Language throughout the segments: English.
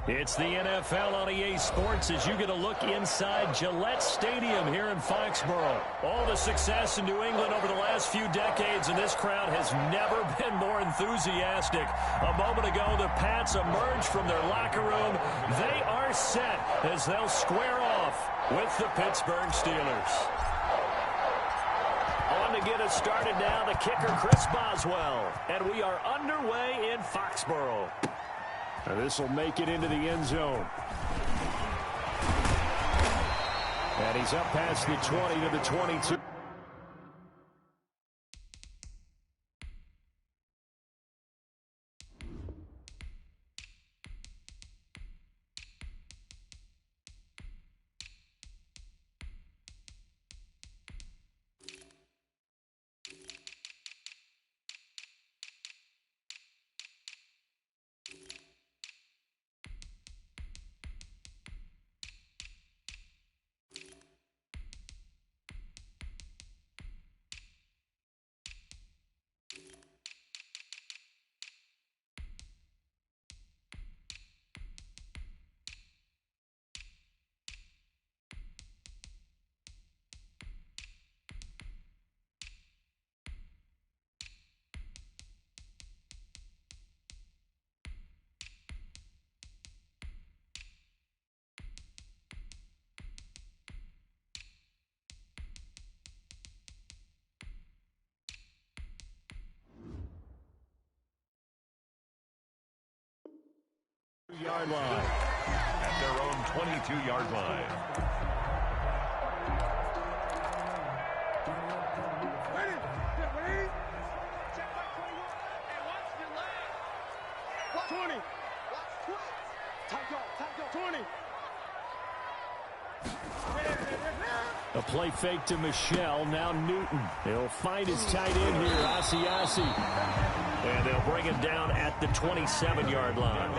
It's the NFL on EA Sports as you get a look inside Gillette Stadium here in Foxborough. All the success in New England over the last few decades, and this crowd has never been more enthusiastic. A moment ago, the Pats emerged from their locker room. They are set as they'll square off with the Pittsburgh Steelers. On to get us started now, the kicker, Chris Boswell. And we are underway in Foxborough. And this will make it into the end zone. And he's up past the 20 to the 22. Yard line. At their own 22-yard line. Ready? 20. 20. A play fake to Michelle. Now Newton. He'll find his tight end here, Asiasi. And they'll bring him down at the 27-yard line.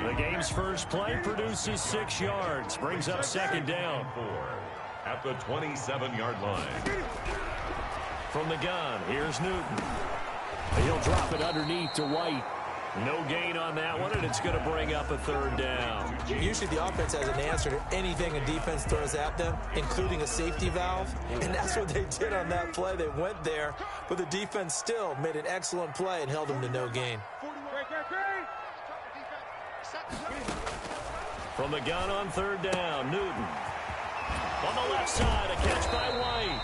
The game's first play produces 6 yards. Brings up second down. At the 27-yard line. From the gun, here's Newton. He'll drop it underneath to White. No gain on that one, and it's going to bring up a third down. Usually the offense has an answer to anything a defense throws at them, including a safety valve, and that's what they did on that play. They went there, but the defense still made an excellent play and held them to no gain. From the gun on third down, Newton. On the left side, a catch by White.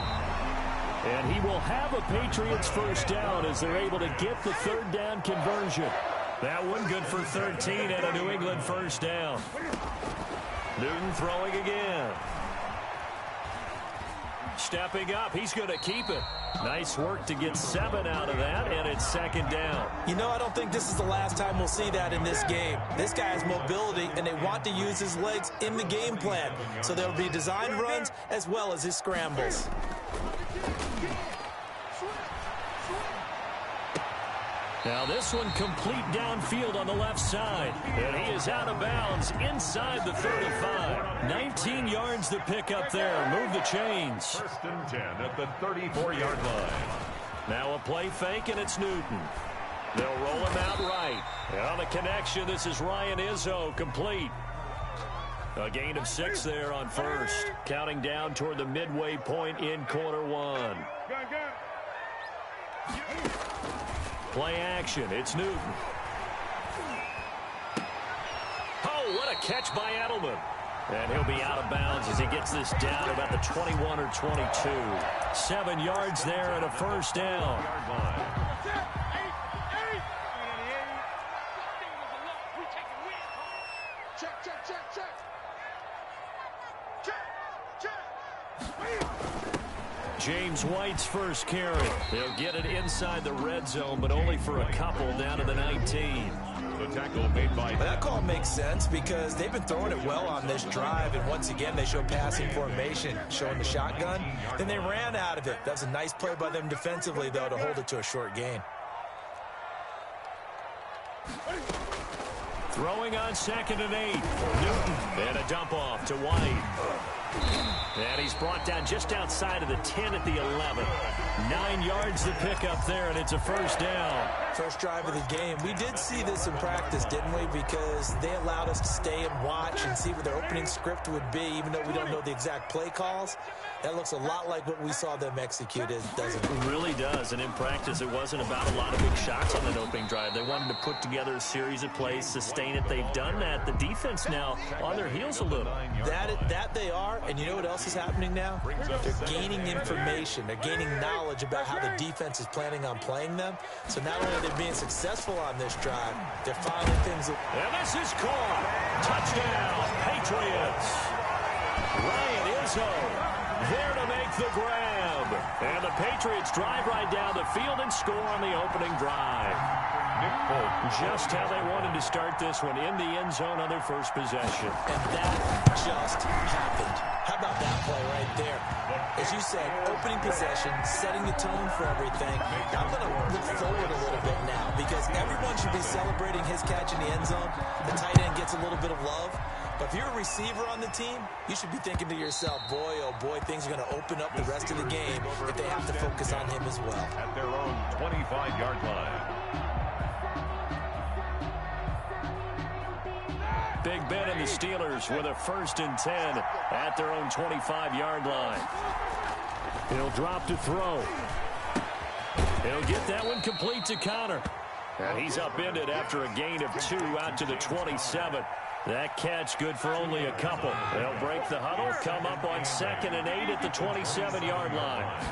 And he will have a Patriots first down as they're able to get the third down conversion. That one good for 13 and a New England first down. Newton throwing again. Stepping up, he's going to keep it. Nice work to get 7 out of that, and it's second down. You know, I don't think this is the last time we'll see that in this game. This guy has mobility, and they want to use his legs in the game plan. So there will be design runs as well as his scrambles. Now this one complete downfield on the left side. And he is out of bounds inside the 35. 19 yards to pick up there. Move the chains. First and 10 at the 34-yard line. Now a play fake, and it's Newton. They'll roll him out right. And on the connection, this is Ryan Izzo, complete. A gain of 6 there on first. Counting down toward the midway point in quarter one. Play action. It's Newton. Oh, what a catch by Edelman. And he'll be out of bounds as he gets this down about the 21 or 22. 7 yards there and a first down. James White's first carry. They'll get it inside the red zone, but only for a couple down to the 19. The tackle made by... That call makes sense because they've been throwing it well on this drive, and once again they show passing formation, showing the shotgun. Then they ran out of it. That's a nice play by them defensively, though, to hold it to a short gain. Throwing on 2nd and 8. Newton. And a dump off to White. And he's brought down just outside of the 10 at the 11. 9 yards to pick up there, and it's a first down. First drive of the game. We did see this in practice, didn't we? Because they allowed us to stay and watch and see what their opening script would be, even though we don't know the exact play calls. That looks a lot like what we saw them execute, doesn't it? It really does, and in practice, it wasn't about a lot of big shots on that opening drive. They wanted to put together a series of plays, sustain it. They've done that. The defense now on their heels a little. That they are, and you know what else is happening now? They're gaining information. They're gaining knowledge about how the defense is planning on playing them. So not only are they being successful on this drive, they're finding things that... And this is caught. Touchdown, Patriots. Ryan Izzo there to make the grab. And the Patriots drive right down the field and score on the opening drive. Just how they wanted to start this one, in the end zone on their first possession. And that just happened. How about that play right there? As you said, opening possession, setting the tone for everything. I'm going to look forward a little bit now because everyone should be celebrating his catch in the end zone. The tight end gets a little bit of love. But if you're a receiver on the team, you should be thinking to yourself, boy, oh boy, things are going to open up the rest of the game if they have to focus on him as well. At their own 25-yard line. Big Ben and the Steelers with a 1st and 10 at their own 25-yard line. He'll drop to throw. He'll get that one complete to Connor. And he's upended after a gain of 2 out to the 27. That catch good for only a couple. They'll break the huddle, come up on 2nd and 8 at the 27-yard line.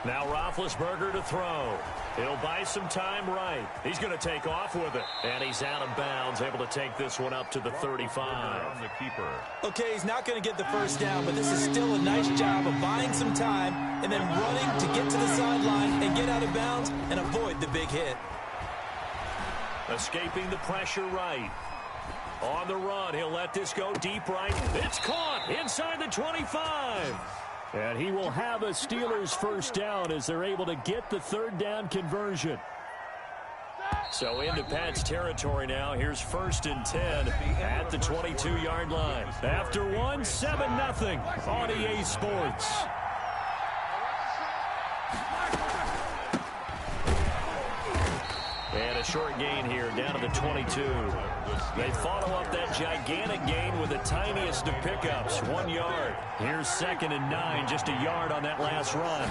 Now Roethlisberger to throw. He'll buy some time right. He's going to take off with it. And he's out of bounds, able to take this one up to the 35. The keeper. Okay, he's not going to get the first down, but this is still a nice job of buying some time and then running to get to the sideline and get out of bounds and avoid the big hit. Escaping the pressure right. On the run, he'll let this go deep right. It's caught inside the 25. And he will have a Steelers first down as they're able to get the 3rd down conversion. So into Pat's territory now. Here's 1st and 10 at the 22-yard line. After one, 7-0 on EA Sports. And a short gain here down to the 22. They follow up that gigantic gain with the tiniest of pickups, 1 yard. Here's 2nd and 9, just a yard on that last run.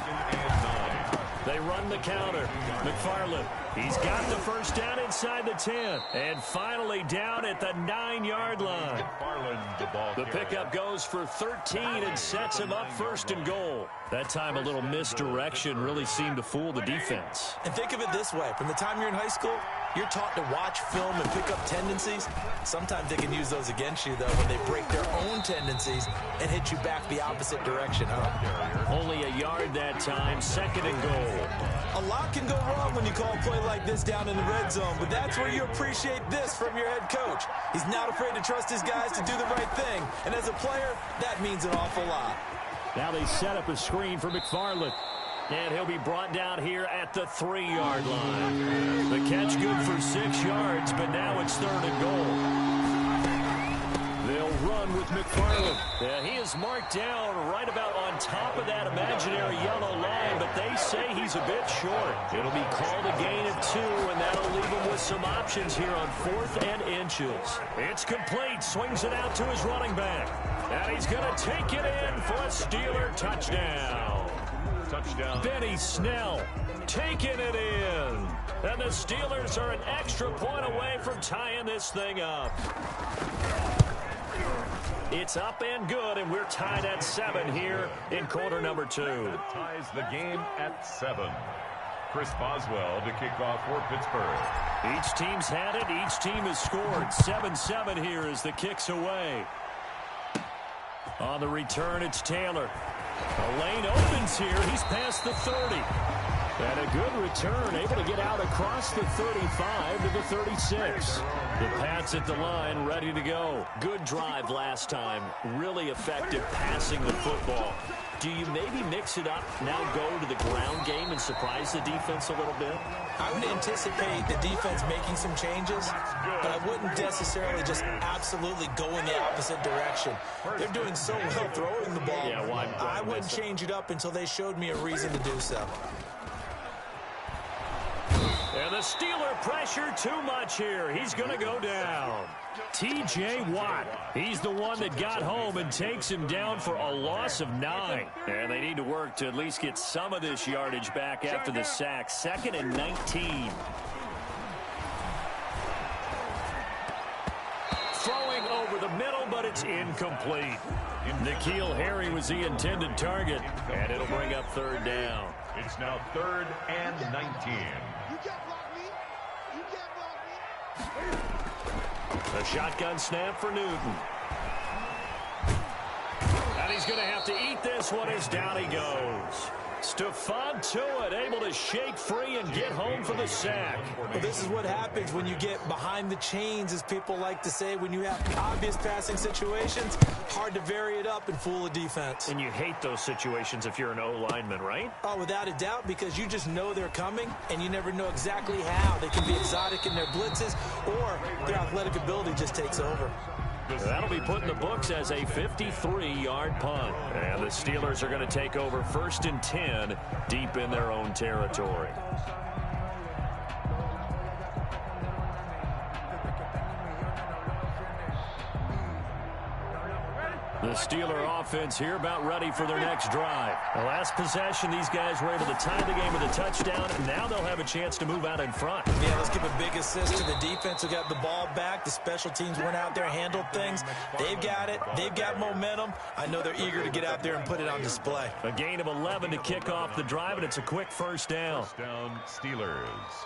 They run the counter. McFarland, he's got the first down inside the 10. And finally down at the 9-yard line. The pickup goes for 13 and sets him up 1st and goal. That time a little misdirection really seemed to fool the defense. And think of it this way. From the time you're in high school, you're taught to watch film and pick up tendencies. Sometimes they can use those against you, though, when they break their own tendencies and hit you back the opposite direction, huh? Only a yard that time, 2nd and goal. A lot can go wrong when you call a play like this down in the red zone, but that's where you appreciate this from your head coach. He's not afraid to trust his guys to do the right thing, and as a player, that means an awful lot. Now they set up a screen for McFarland. And he'll be brought down here at the 3-yard line. The catch good for 6 yards, but now it's 3rd and goal. They'll run with McFarland. Yeah, he is marked down right about on top of that imaginary yellow line, but they say he's a bit short. It'll be called a gain of 2, and that'll leave him with some options here on 4th and inches. It's complete. Swings it out to his running back. And he's going to take it in for a Steeler touchdown. Touchdown. Benny Snell taking it in. And the Steelers are an extra point away from tying this thing up. It's up and good, and we're tied at 7 here in quarter number 2. Ties the game at 7. Chris Boswell to kick off for Pittsburgh. Each team's had it. Each team has scored. 7-7 here as the kick's away. On the return, it's Taylor. The lane opens here. He's past the 30. And a good return, able to get out across the 35 to the 36. The Pats at the line, ready to go. Good drive last time. Really effective passing the football. Do you maybe mix it up, now go to the ground game and surprise the defense a little bit? I would anticipate the defense making some changes, but I wouldn't necessarily just absolutely go in the opposite direction. They're doing so well throwing the ball. Yeah, why I wouldn't change it up until they showed me a reason to do so. And the Steeler pressure too much here. He's going to go down. T.J. Watt, he's the one that got home and takes him down for a loss of 9. And they need to work to at least get some of this yardage back after the sack. 2nd and 19. Throwing over the middle, but it's incomplete. N'Keal Harry was the intended target, and it'll bring up 3rd down. It's now 3rd and 19. A shotgun snap for Newton. And he's going to have to eat this one as down he goes. Stephon Tuitt able to shake free and get home for the sack. Well, this is what happens when you get behind the chains, as people like to say. When you have obvious passing situations, hard to vary it up and fool a defense. And you hate those situations if you're an O-lineman, right? Oh, without a doubt, because you just know they're coming, and you never know exactly how. They can be exotic in their blitzes, or their athletic ability just takes over. That'll be put in the books as a 53-yard punt. And the Steelers are going to take over 1st and 10 deep in their own territory. The Steeler offense here about ready for their next drive. The last possession, these guys were able to tie the game with a touchdown, and now they'll have a chance to move out in front. Yeah, let's give a big assist to the defense who got the ball back. The special teams went out there, handled things. They've got it. They've got momentum. I know they're eager to get out there and put it on display. A gain of 11 to kick off the drive, and it's a quick 1st down. 1st down, Steelers.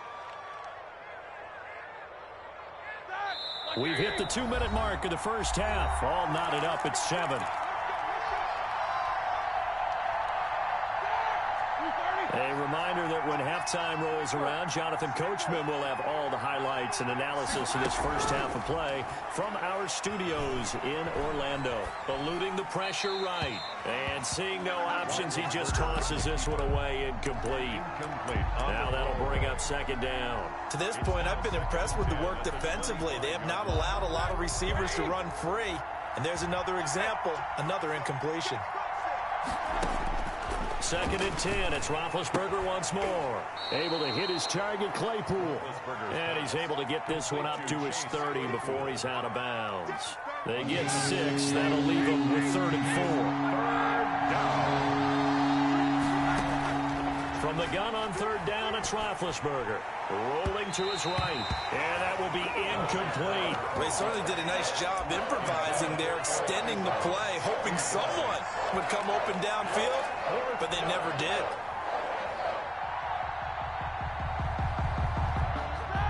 We've hit the 2-minute mark of the 1st half. All knotted up at 7. A reminder that when halftime rolls around, Jonathan Coachman will have all the highlights and analysis of this 1st half of play from our studios in Orlando. Eluding the pressure right. And seeing no options, he just tosses this one away incomplete. Now that'll bring up 2nd down. To this point, I've been impressed with the work defensively. They have not allowed a lot of receivers to run free. And there's another example, another incompletion. 2nd and 10. It's Roethlisberger once more. Able to hit his target, Claypool. And he's able to get this one up to his 30 before he's out of bounds. They get 6. That'll leave them with 3rd and 4. From the gun on 3rd down, it's Roethlisberger. Rolling to his right. And that will be incomplete. They certainly did a nice job improvising there, extending the play, hoping someone would come open downfield, but they never did.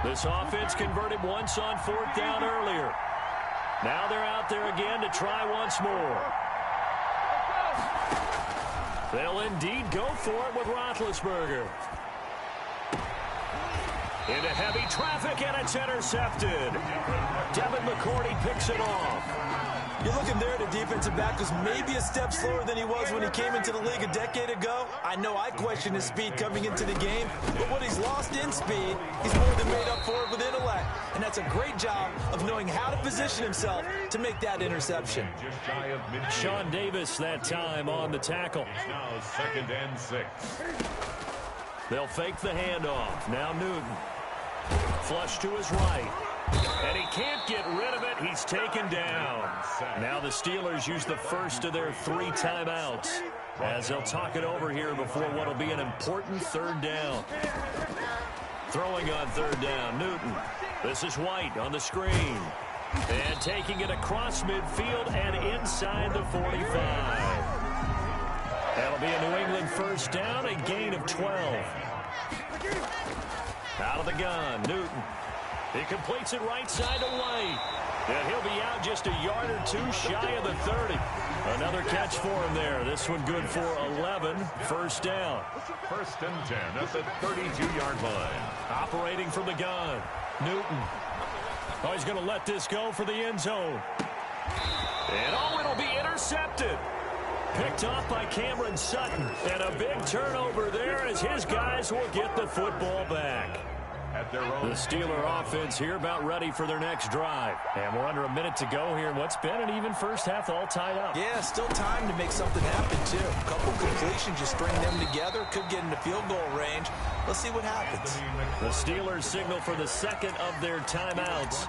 This offense converted once on 4th down earlier. Now they're out there again to try once more. They'll indeed go for it with Roethlisberger. Into heavy traffic, and it's intercepted. Devin McCourty picks it off. You're looking there at a defensive back who's maybe a step slower than he was when he came into the league a decade ago. I know I questioned his speed coming into the game, but what he's lost in speed, he's more than made up for it with intellect. And that's a great job of knowing how to position himself to make that interception. Sean Davis that time on the tackle. Now 2nd and 6. They'll fake the handoff. Now Newton. Flush to his right. And he can't get rid of it. He's taken down. Now the Steelers use the 1st of their 3 timeouts as they'll talk it over here before what will be an important 3rd down. Throwing on 3rd down, Newton. This is White on the screen. And taking it across midfield and inside the 45. That'll be a New England 1st down, a gain of 12. Out of the gun, Newton. He completes it right side to White. And he'll be out just a yard or two shy of the 30. Another catch for him there. This one good for 11. First down. First and 10 at the 32-yard line. Operating from the gun. Newton. Oh, he's going to let this go for the end zone. And oh, it'll be intercepted. Picked off by Cameron Sutton. And a big turnover there as his guys will get the football back. The Steeler offense here about ready for their next drive. And we're under a minute to go here in what's been an even first half, all tied up. Yeah, still time to make something happen, too. A couple completions, just string them together. Could get into field goal range. Let's see what happens. The Steelers signal for the second of their timeouts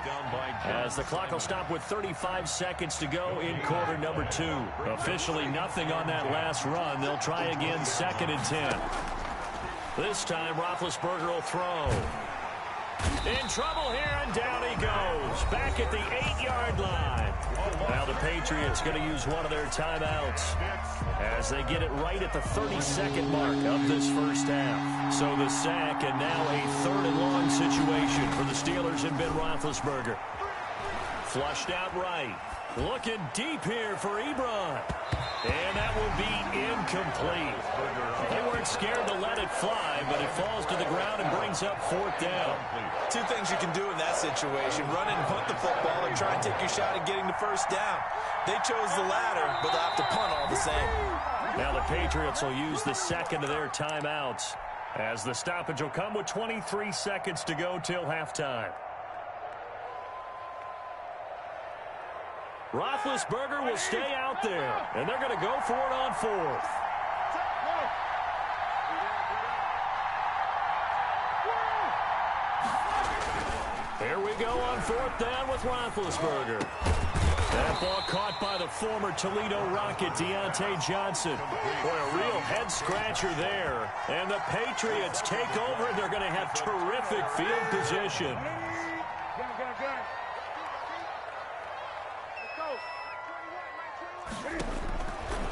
as the clock will stop with 35 seconds to go in quarter number 2. Officially nothing on that last run. They'll try again, 2nd and 10. This time, Roethlisberger will throw. In trouble here, and down he goes. Back at the 8-yard line. Now the Patriots going to use one of their timeouts as they get it right at the 32nd mark of this first half. So the sack, and now a 3rd and long situation for the Steelers and Ben Roethlisberger. Flushed out right. Looking deep here for Ebron. And that will be incomplete. They weren't scared to let it fly, but it falls to the ground and brings up 4th down. Two things you can do in that situation. Run and punt the football and try and take your shot at getting the first down. They chose the latter, but they'll have to punt all the same. Now the Patriots will use the second of their timeouts as the stoppage will come with 23 seconds to go till halftime. Roethlisberger will stay out there, and they're going to go for it on 4th. Here we go on 4th down with Roethlisberger. That ball caught by the former Toledo Rocket, Deontay Johnson. Boy, a real head-scratcher there. And the Patriots take over, and they're going to have terrific field position.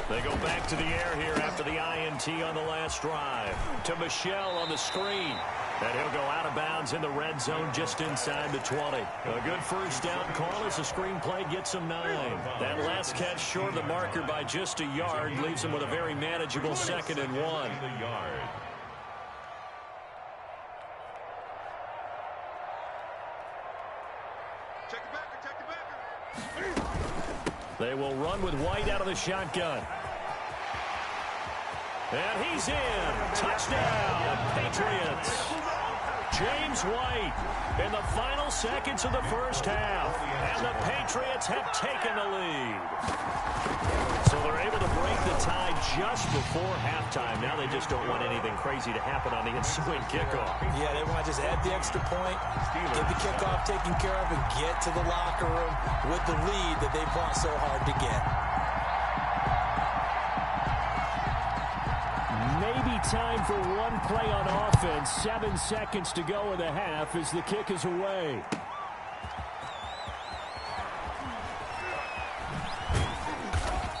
They go back to the air here after the INT on the last drive. To Michel on the screen. And he'll go out of bounds in the red zone just inside the 20. A good first down call as the screen play gets him 9. That last catch short of the marker by just a yard leaves him with a very manageable 2nd and 1. They will run with White out of the shotgun. And he's in. Touchdown, Patriots. James White in the final seconds of the first half. And the Patriots have taken the lead. So they're able to break the tie just before halftime. Now they just don't want anything crazy to happen on the ensuing kickoff. Yeah, they want to just add the extra point, get the kickoff taken care of, and get to the locker room with the lead that they fought so hard to get. Maybe time for one play on offense. 7 seconds to go in the half as the kick is away.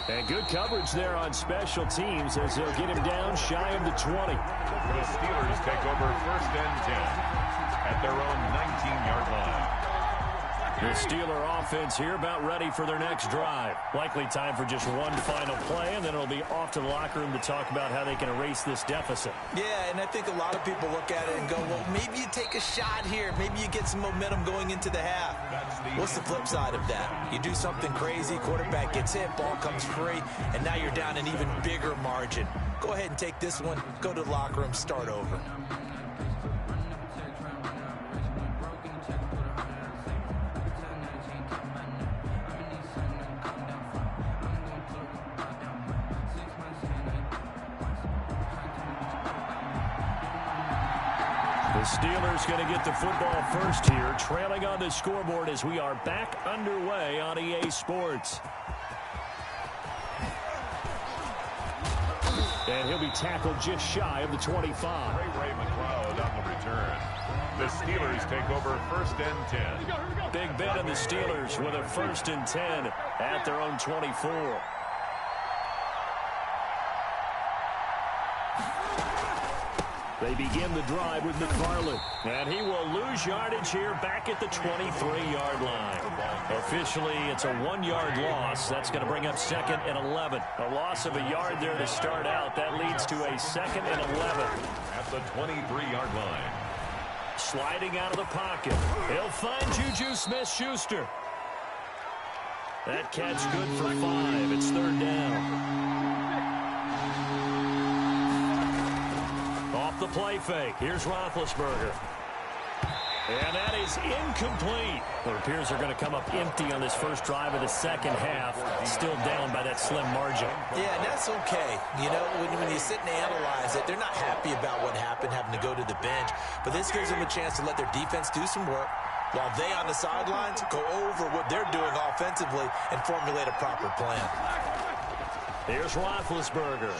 And good coverage there on special teams as they'll get him down shy of the 20. The Steelers take over 1st and 10 at their own 19-yard line. The Steeler offense here about ready for their next drive. Likely time for just one final play, and then it'll be off to the locker room to talk about how they can erase this deficit. Yeah, and I think a lot of people look at it and go, well, maybe you take a shot here. Maybe you get some momentum going into the half. What's the flip side of that? You do something crazy, quarterback gets hit, ball comes free, and now you're down an even bigger margin. Go ahead and take this one, go to the locker room, start over. Steelers going to get the football first here, trailing on the scoreboard as we are back underway on EA Sports. And he'll be tackled just shy of the 25. Ray McLeod on the return. The Steelers take over 1st and 10. Big Ben and the Steelers with a 1st and 10 at their own 24. They begin the drive with McFarland. And he will lose yardage here back at the 23-yard line. Officially, it's a 1-yard loss. That's going to bring up 2nd and 11. A loss of a yard there to start out. That leads to a 2nd and 11. At the 23-yard line. Sliding out of the pocket. He'll find Juju Smith-Schuster. That catch good for 5. It's 3rd down. Off the play fake. Here's Roethlisberger. And that is incomplete. It appears they're going to come up empty on this first drive of the second half. Still down by that slim margin. Yeah, and that's okay. You know, when you sit and analyze it, they're not happy about what happened, having to go to the bench. But this gives them a chance to let their defense do some work while they on the sidelines go over what they're doing offensively and formulate a proper plan. Here's Roethlisberger.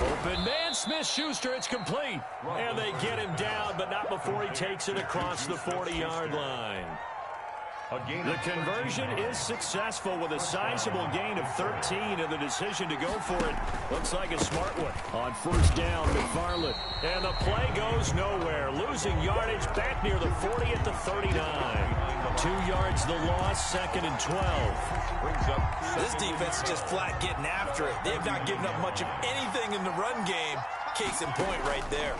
Open man, Smith-Schuster, it's complete. And they get him down, but not before he takes it across the 40-yard line. The conversion is successful with a sizable gain of 13, and the decision to go for it looks like a smart one. On first down, McFarland. And the play goes nowhere. Losing yardage back near the 40 at the 39. 2 yards the loss, 2nd and 12. Brings up this defense is just flat getting after it. They have not given up much of anything in the run game. Case in point right there.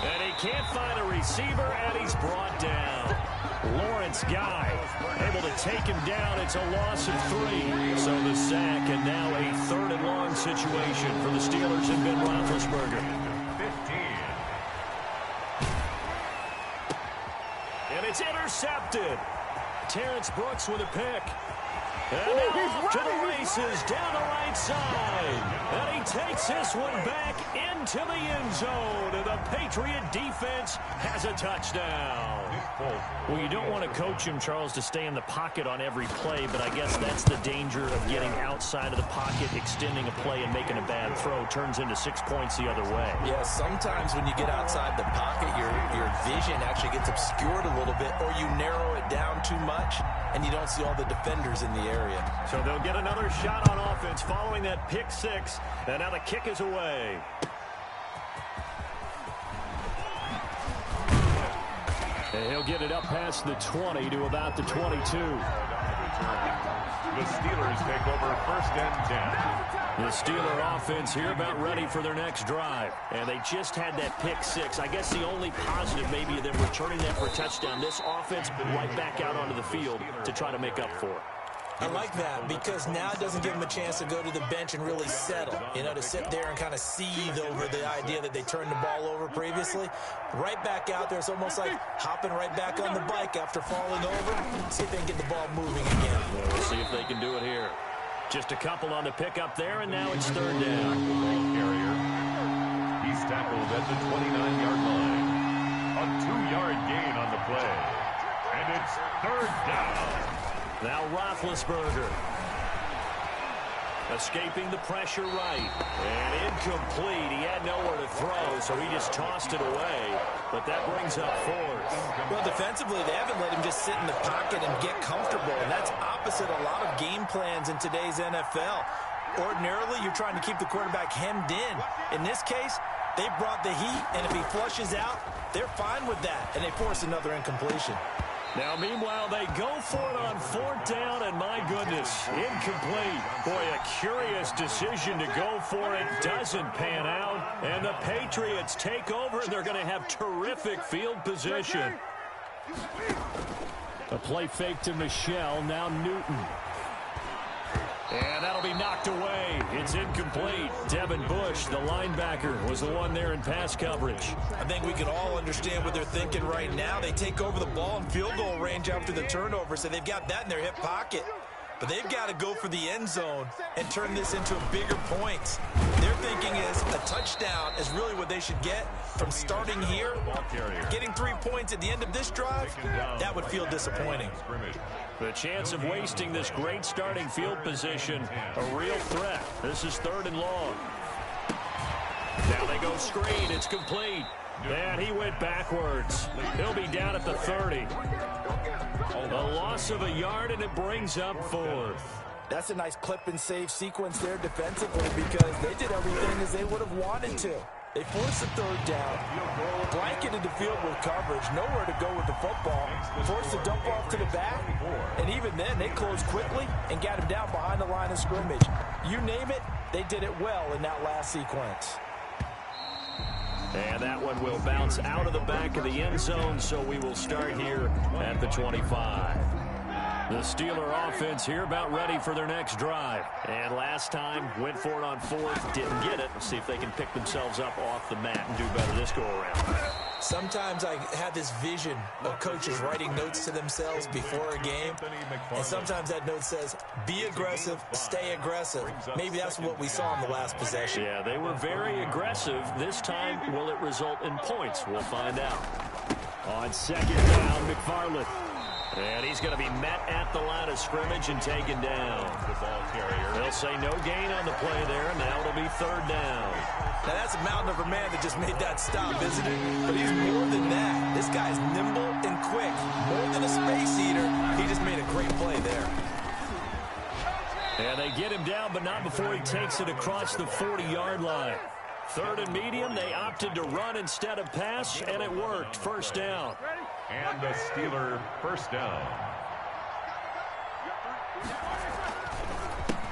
And he can't find a receiver, and he's brought down. Lawrence Guy able to take him down. It's a loss of 3. So the sack, and now a 3rd and long situation for the Steelers and Ben Roethlisberger. 15. And it's intercepted. Terrence Brooks with a pick. And now off to the races down the right side. And he takes this one back into the end zone. And the Patriot defense has a touchdown. Well, you don't want to coach him, Charles, to stay in the pocket on every play, but I guess that's the danger of getting outside of the pocket, extending a play and making a bad throw. Turns into 6 points the other way. Yeah, sometimes when you get outside the pocket, your vision actually gets obscured a little bit, or you narrow it down too much, and you don't see all the defenders in the area. So they'll get another shot on offense following that pick 6, and now the kick is away. And he'll get it up past the 20 to about the 22. The Steelers take over 1st and 10. The Steeler offense here about ready for their next drive. And they just had that pick 6. I guess the only positive maybe of them returning that for a touchdown. This offense right back out onto the field to try to make up for it. I like that because now it doesn't give them a chance to go to the bench and really settle. You know, to sit there and kind of seethe over the idea that they turned the ball over previously. Right back out there, it's almost like hopping right back on the bike after falling over. See if they can get the ball moving again. We'll see if they can do it here. Just a couple on the pickup there, and now it's 3rd down. Carrier. He's tackled at the 29-yard line. A 2-yard gain on the play. And it's 3rd down. Now Roethlisberger. Escaping the pressure right. And incomplete. He had nowhere to throw, so he just tossed it away. But that brings up 4th. Well, defensively, they haven't let him just sit in the pocket and get comfortable. And that's opposite a lot of game plans in today's NFL. Ordinarily, you're trying to keep the quarterback hemmed in. In this case, they brought the heat, and if he flushes out, they're fine with that. And they force another incompletion. Now, meanwhile, they go for it on 4th down, and my goodness, incomplete. Boy, a curious decision to go for it. Doesn't pan out, and the Patriots take over, and they're going to have terrific field position. A play fake to Michelle, now Newton. And that'll be knocked away. It's incomplete. Devin Bush, the linebacker, was the one there in pass coverage. I think we can all understand what they're thinking right now. They take over the ball in field goal range after the turnover, so they've got that in their hip pocket. But they've got to go for the end zone and turn this into bigger points. Their thinking is a touchdown is really what they should get from starting here. Getting 3 points at the end of this drive, that would feel disappointing. The chance of wasting this great starting field position, a real threat. This is 3rd and long. Now they go screen. It's complete. And he went backwards. He'll be down at the 30. A loss of a yard, and it brings up 4th. That's a nice clip and save sequence there defensively because they did everything as they would have wanted to. They forced the third down, blanketed the field with coverage, nowhere to go with the football, forced the dump off to the back, and even then they closed quickly and got him down behind the line of scrimmage. You name it, they did it well in that last sequence. And that one will bounce out of the back of the end zone, so we will start here at the 25. The Steeler offense here about ready for their next drive. And last time, went for it on fourth, didn't get it. Let's see if they can pick themselves up off the mat and do better this go-around. Sometimes I have this vision of coaches writing notes to themselves before a game, and sometimes that note says, be aggressive, stay aggressive. Maybe that's what we saw in the last possession. Yeah, they were very aggressive. This time, will it result in points? We'll find out. On second down, McFarland. And he's going to be met at the line of scrimmage and taken down. The ball carrier. They'll say no gain on the play there. Now it'll be third down. Now that's a mountain of a man that just made that stop, isn't it? But he's more than that. This guy's nimble and quick. More than a space eater. He just made a great play there. And they get him down, but not before he takes it across the 40-yard line. Third and medium, they opted to run instead of pass, and it worked. First down. And the Steeler first down.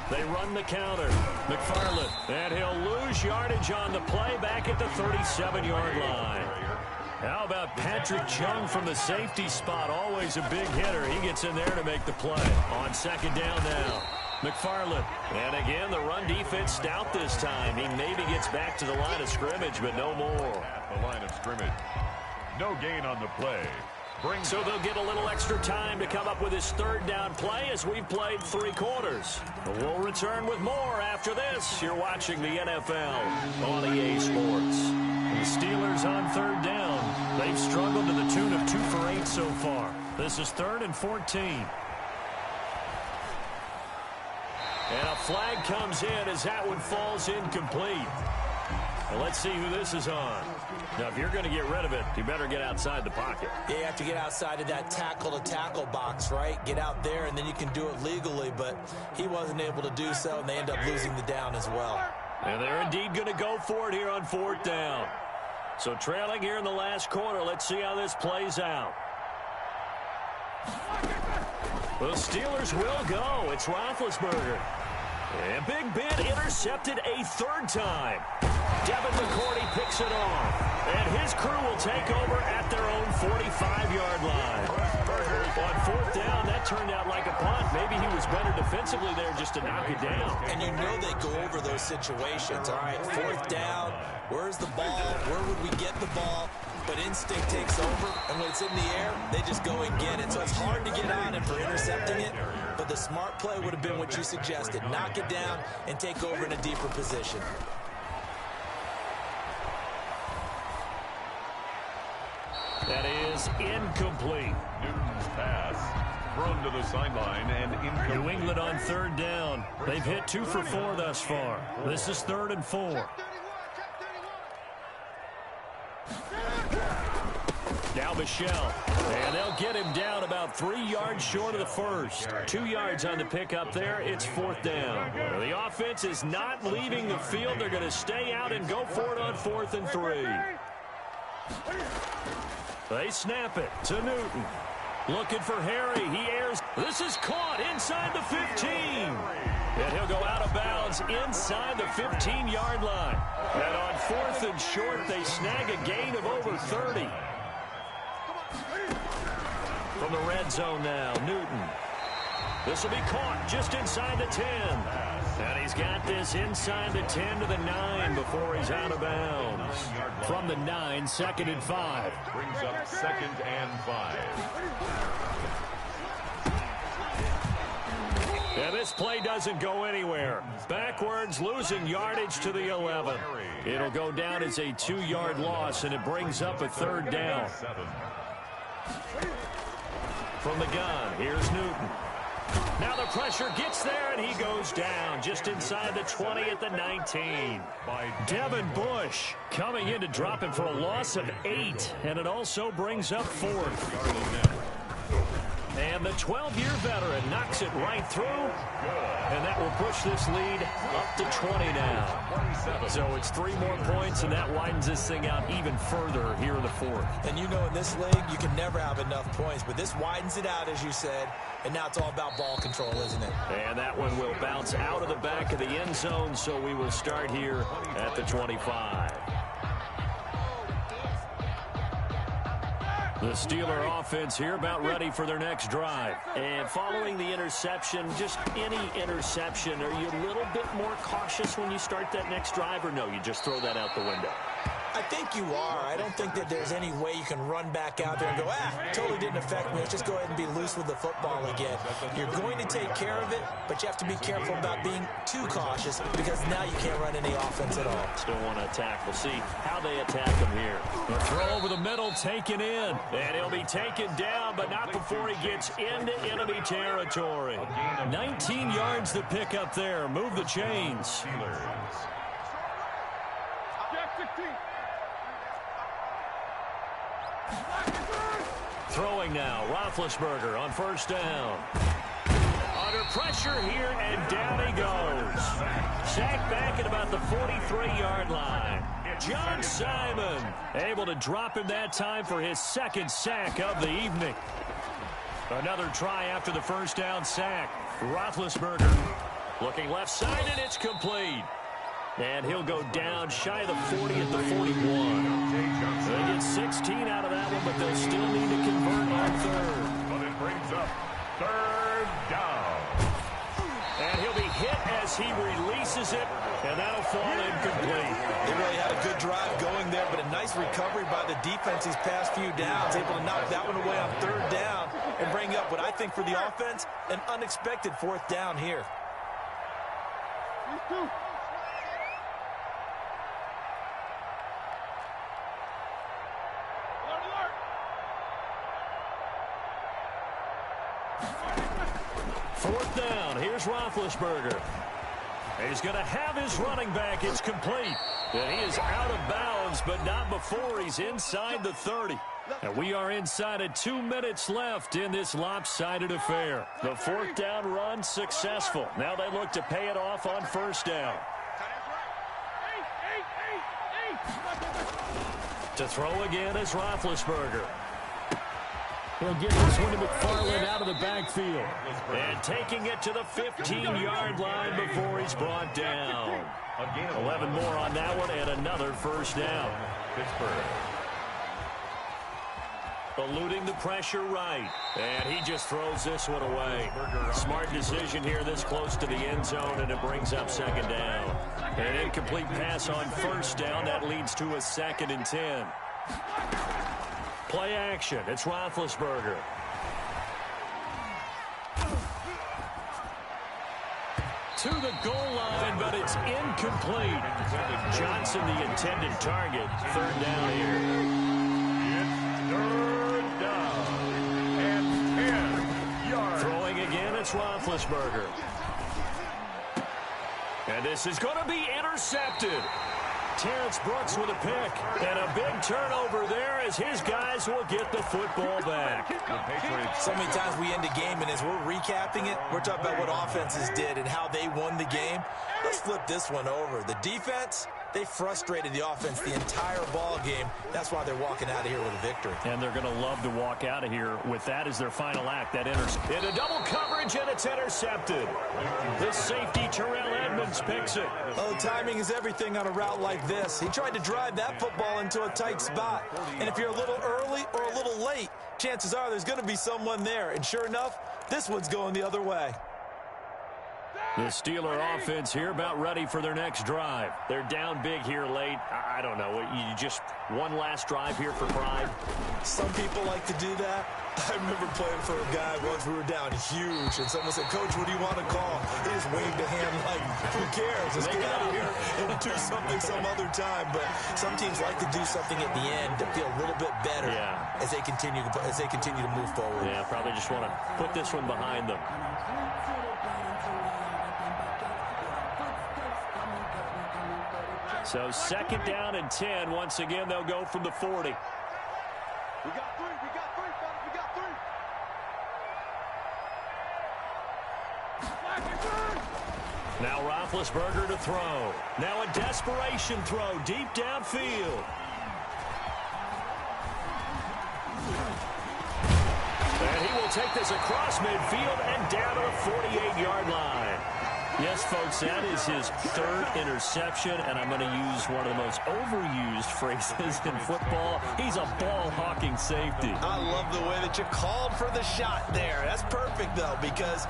They run the counter. McFarland, and he'll lose yardage on the play back at the 37-yard line. How about Patrick Chung from the safety spot? Always a big hitter. He gets in there to make the play. On second down now. McFarland. And again, the run defense stout this time. He maybe gets back to the line of scrimmage, but no more. At the line of scrimmage. No gain on the play. So they'll get a little extra time to come up with his third down play as we've played 3 quarters. We'll return with more after this. You're watching the NFL on EA Sports. The Steelers on third down. They've struggled to the tune of 2 for 8 so far. This is 3rd and 14. And a flag comes in as that one falls incomplete. Well, let's see who this is on. Now, if you're going to get rid of it, you better get outside the pocket. Yeah, you have to get outside of that tackle-to-tackle box, right? Get out there, and then you can do it legally, but he wasn't able to do so, and they end up losing the down as well. And they're indeed going to go for it here on 4th down. So trailing here in the last quarter, let's see how this plays out. The Steelers will go. It's Roethlisberger. And Big Ben intercepted a 3rd time. Devin McCourty picks it off. And his crew will take over at their own 45-yard line. On 4th down, that turned out like a punt. Maybe he was better defensively there just to knock it down. And you know they go over those situations. All right, 4th down, where's the ball? Where would we get the ball? But instinct takes over, and when it's in the air, they just go and get it. So it's hard to get on it for intercepting it, but the smart play would have been what you suggested. Knock it down and take over in a deeper position. That is incomplete. Newton's pass thrown to the sideline and incomplete. New England on 3rd down. They've hit 2 for 4 thus far. This is 3rd and 4. Now Michelle, and they'll get him down about 3 yards short of the first. 2 yards on the pickup there. It's 4th down. The offense is not leaving the field. They're going to stay out and go for it on 4th and 3. They snap it to Newton. Looking for Harry. He airs. This is caught inside the 15. And he'll go out of bounds inside the 15-yard line. And on 4th and short, they snag a gain of over 30. From the red zone now, Newton. This will be caught just inside the 10. And he's got this inside the 10 to the 9 before he's out of bounds. From the 9, 2nd and 5. Brings up 2nd and 5. And this play doesn't go anywhere. Backwards, losing yardage to the 11. It'll go down as a 2-yard loss, and it brings up a 3rd down. From the gun, here's Newton. Now the pressure gets there, and he goes down just inside the 20 at the 19. Devin Bush coming in to drop him for a loss of 8, and it also brings up 4th. And the 12-year veteran knocks it right through. And that will push this lead up to 20 now. So it's 3 more points, and that widens this thing out even further here in the fourth. And you know in this league, you can never have enough points. But this widens it out, as you said. And now it's all about ball control, isn't it? And that one will bounce out of the back of the end zone, so we will start here at the 25. The Steeler offense here about ready for their next drive. And following the interception, just any interception, are you a little bit more cautious when you start that next drive, or no, you just throw that out the window? I think you are. I don't think that there's any way you can run back out there and go, totally didn't affect me. Let's just go ahead and be loose with the football again. You're going to take care of it, but you have to be careful about being too cautious because now you can't run any offense at all. Still want to attack. We'll see how they attack him here. The throw over the middle, taken in. And he'll be taken down, but not before he gets into enemy territory. 19 yards to pick up there. Move the chains. Throwing now, Roethlisberger on first down. Under pressure here, and down he goes. Sacked back at about the 43-yard line. John Simon able to drop him that time for his second sack of the evening. Another try after the first down sack. Roethlisberger looking left side, and it's complete. And he'll go down shy of the 40 at the 41. They get 16 out of that one, but they'll still need to convert on third. But it brings up third down. And he'll be hit as he releases it, and that'll fall incomplete. They really had a good drive going there, but a nice recovery by the defense these past few downs, able to knock that one away on third down and bring up what I think for the offense, an unexpected fourth down here. Fourth down, here's Roethlisberger. He's going to have his running back. It's complete. And he is out of bounds, but not before he's inside the 30. And we are inside of 2 minutes left in this lopsided affair. The fourth down run successful. Now they look to pay it off on first down. To throw again is Roethlisberger. He'll get this one to McFarland out of the backfield. And taking it to the 15-yard line before he's brought down. 11 more on that one and another first down. Pittsburgh. Eluding the pressure right. And he just throws this one away. Smart decision here this close to the end zone, and it brings up second down. An incomplete pass on first down. That leads to a 2nd and 10. Play action. It's Roethlisberger. To the goal line, but it's incomplete. Johnson, the intended target. Third down here. It's third down and 10 yards. Throwing again, it's Roethlisberger. And this is going to be intercepted. Terrence Brooks with a pick, and a big turnover there as his guys will get the football back. So many times we end a game, and as we're recapping it, we're talking about what offenses did and how they won the game. Let's flip this one over. The defense, they frustrated the offense the entire ball game. That's why they're walking out of here with a victory. And they're going to love to walk out of here with that as their final act. That into double coverage, and it's intercepted. The safety, Terrell Edmonds, picks it. Oh, timing is everything on a route like this. He tried to drive that football into a tight spot. And if you're a little early or a little late, chances are there's going to be someone there. And sure enough, this one's going the other way. The Steeler offense here about ready for their next drive. They're down big here late. I don't know. You just one last drive here for pride? Some people like to do that. I remember playing for a guy once. We were down huge, and someone said, "Coach, what do you want to call?" He just waved a hand like, "Who cares? Let's get out of here and do something some other time." But some teams like to do something at the end to feel a little bit better as they continue to move forward. Yeah, probably just want to put this one behind them. So 2nd down and 10. Once again, they'll go from the 40. We got three, fellas. We got three. Now Roethlisberger to throw. Now a desperation throw deep downfield. And he will take this across midfield and down to the 48-yard line. Yes, folks, that is his third interception, and I'm going to use one of the most overused phrases in football. He's a ball-hawking safety. I love the way that you called for the shot there. That's perfect, though, because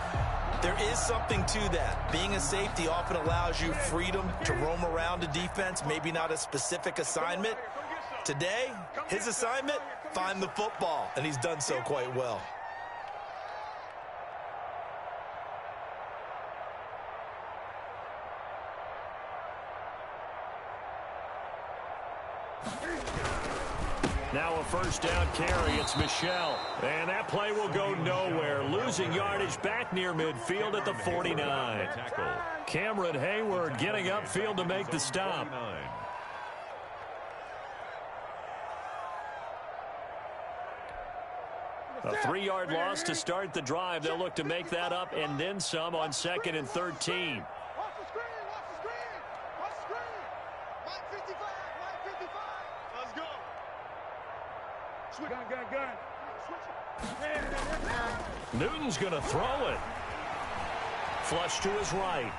there is something to that. Being a safety often allows you freedom to roam around a defense, maybe not a specific assignment. Today, his assignment, find the football, and he's done so quite well. Now a first down carry. It's Michel. And that play will go nowhere. Losing yardage back near midfield at the 49. Cameron Hayward getting upfield to make the stop. A 3-yard loss to start the drive. They'll look to make that up and then some on 2nd and 13. Newton's going to throw it. Flush to his right.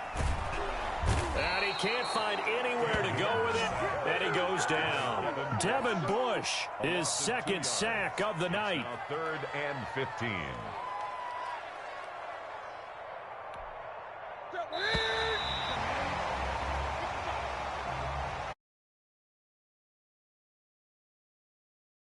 And he can't find anywhere to go with it. And he goes down. Devin Bush, his second sack of the night. 3rd and 15.